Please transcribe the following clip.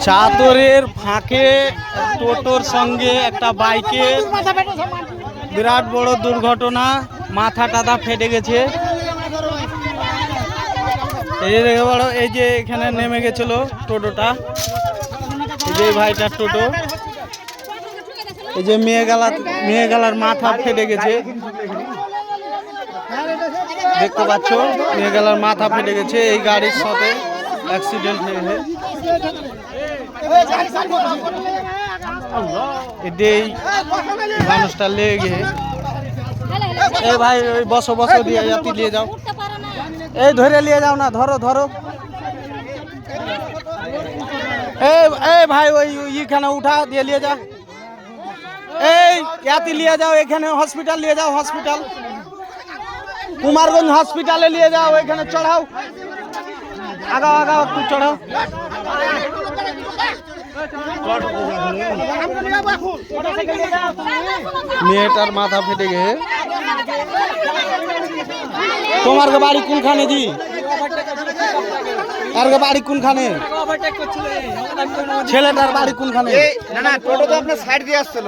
চাদরের ফাঁকে টোটোর সঙ্গে একটা বাইকের বিরাট বড় দুর্ঘটনা, মাথা টাথা ফেটে গেছে। এই যে দেখে বড়, এই যে এখানে নেমে গেছিল টোটোটা, এই যে ভাইটার টোটো, এই যে মেয়ে গেলার মাথা ফেটে গেছে, দেখতে পাচ্ছ মেয়ে গেলার মাথা ফেটে গেছে এই গাড়ির সাথে অ্যাক্সিডেন্ট হয়েছে। এই মানুষটা লেগে গিয়ে, এই ভাই ওই বসো বসো দিয়ে যাতি নিয়ে যাও, এই ধরে নিয়ে যাও না, ধরো ধরো, এই ভাই ওই এইখানে উঠা দিয়ে নিয়ে যা, এই ইয়াতি নিয়ে যাও, এখানে হসপিটাল নিয়ে যাও, হসপিটাল কুমারগঞ্জ হসপিটালে নিয়ে যাও, এখানে চড়াও, আগাও আগাও একটু চড়াও। মেয়েটার মাথা ফেটে গেছে। তোমার বাড়ি কোনখানে জি? আর বাড়ি কোনখানে? ছেলেটার বাড়ি কোনখানে? না না, টোটো তো আপনার সাইড দিয়ে আসছিল।